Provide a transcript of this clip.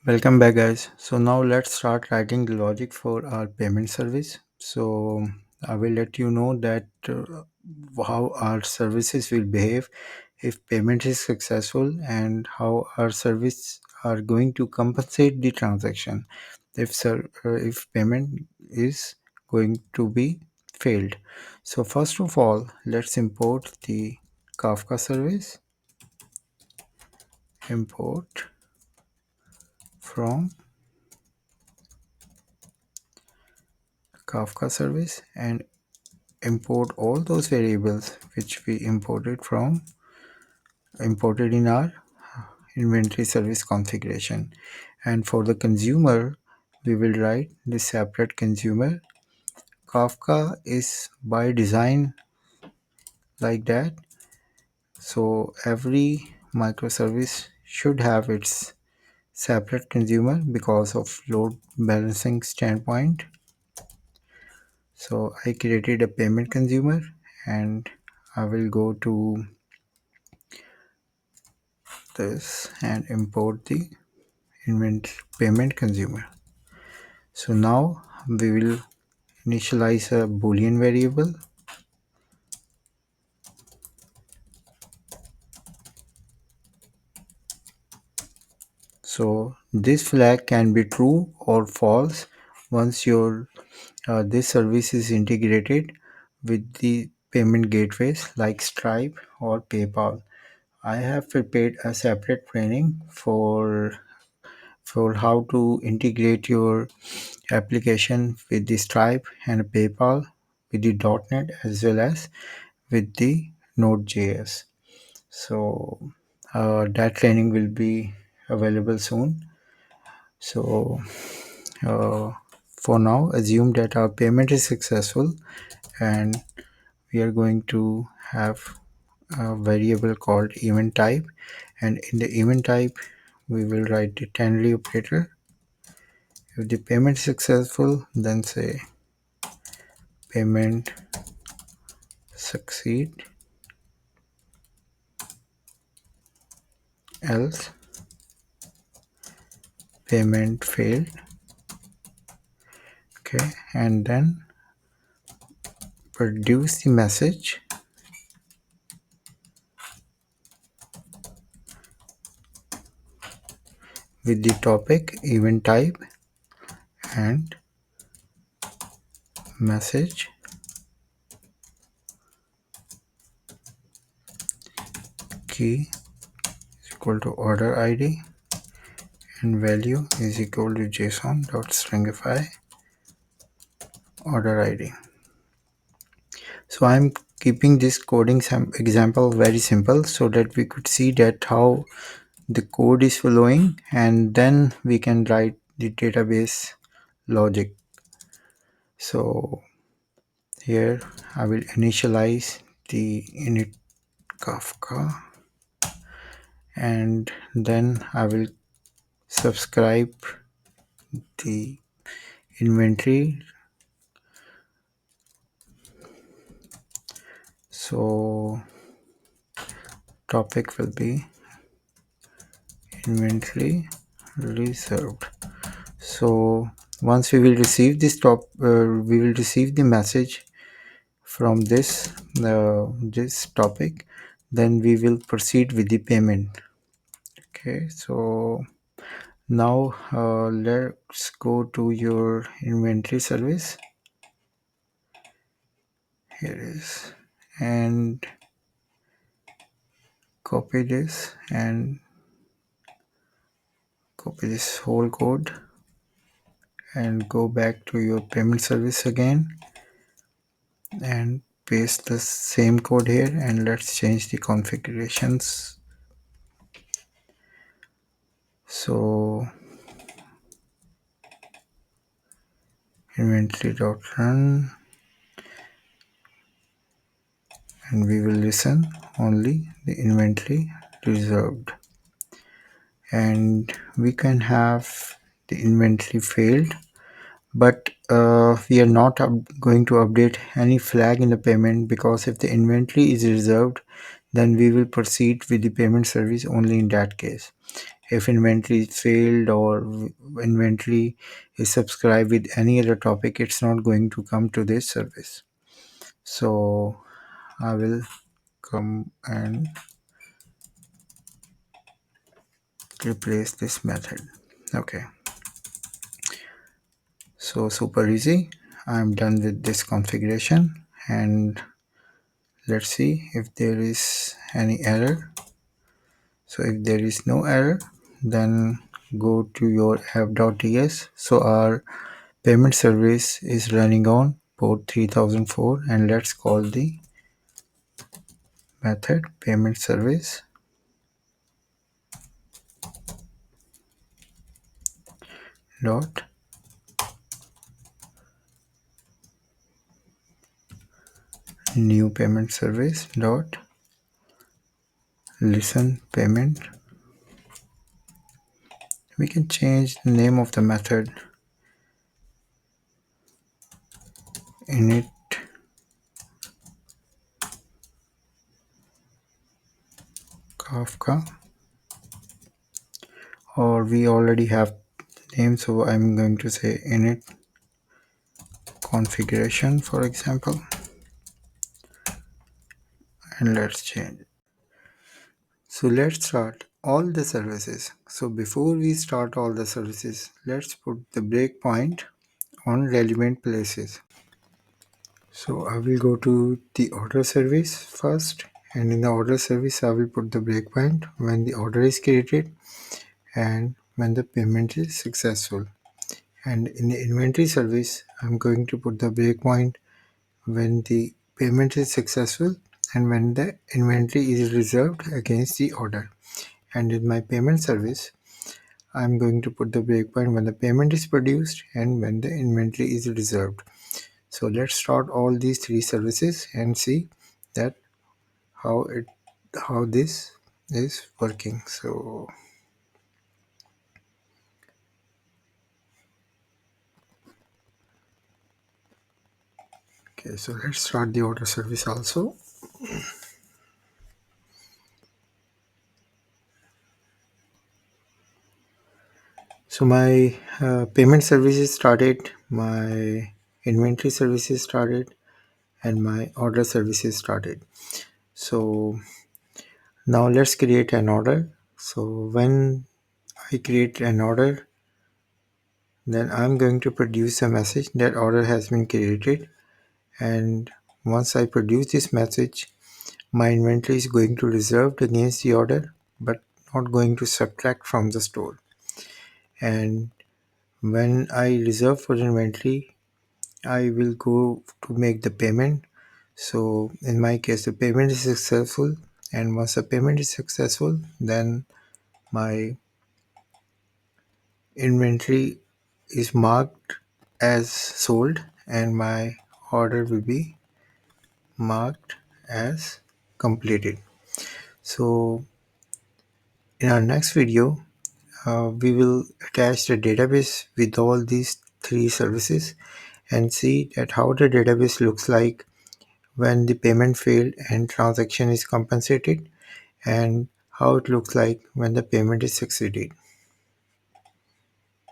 Welcome back, guys. So now let's start writing the logic for our payment service. So I will let you know that how our services will behave if payment is successful, and how our service are going to compensate the transaction if payment is going to be failed. So first of all, let's import the Kafka service. Import from Kafka service and import all those variables which we imported in our inventory service configuration. And for the consumer, we will write the separate consumer. Kafka is by design like that, so every microservice should have its separate consumer because of load balancing standpoint. So I created a payment consumer, and I will go to this and import the invent payment consumer. So now we will initialize a boolean variable. So this flag can be true or false once your this service is integrated with the payment gateways like Stripe or PayPal. I have prepared a separate training for how to integrate your application with the Stripe and PayPal, with the .NET as well as with the Node.js. So that training will be available soon. So uh, for now, assume that our payment is successful, and we are going to have a variable called event type, and in the event type we will write the ternary operator. If the payment is successful, then say payment succeed, else payment failed. Okay, and then produce the message with the topic event type and message key is equal to order id and value is equal to json.stringify order id. So I'm keeping this coding example very simple so that we could see that how the code is flowing, and then we can write the database logic. So here I will initialize the init Kafka, and then I will subscribe the inventory. So topic will be inventory reserved. So once we will receive this we will receive the message from this topic, then we will proceed with the payment. Okay, so now let's go to your inventory service. Here it is, and copy this and copy this whole code and go back to your payment service again and paste the same code here, and let's change the configurations. So inventory.run, and we will listen only the inventory reserved, and we can have the inventory failed, but we are not going to update any flag in the payment, because if the inventory is reserved, then we will proceed with the payment service only in that case. if inventory is failed or inventory is subscribed with any other topic, it's not going to come to this service. So I will come and replace this method. Okay, so super easy. I'm done with this configuration, and let's see if there is any error. So if there is no error, then go to your app.ts. So our payment service is running on port 3004, and let's call the method payment service dot new payment service dot listen payment. We can change the name of the method init Kafka, or we already have name, so I'm going to say init configuration, for example, and let's change it. So let's start all the services. So before we start all the services, let's put the breakpoint on relevant places. So I will go to the order service first, and in the order service I will put the breakpoint when the order is created and when the payment is successful. And in the inventory service I'm going to put the breakpoint when the payment is successful and when the inventory is reserved against the order. And in my payment service I'm going to put the breakpoint when the payment is produced and when the inventory is reserved. So let's start all these three services and see that how this is working. So okay, so let's start the order service also. So my payment services started, my inventory services started, and my order services started. So now let's create an order. So when I create an order, then I'm going to produce a message that order has been created. And once I produce this message, my inventory is going to reserved against the order, but not going to subtract from the store. And when I reserve for inventory, I will go to make the payment. So in my case, the payment is successful, and once the payment is successful, then my inventory is marked as sold and my order will be marked as completed. So in our next video, we will attach the database with all these three services and see that how the database looks like when the payment failed and transaction is compensated, and how it looks like when the payment is succeeded.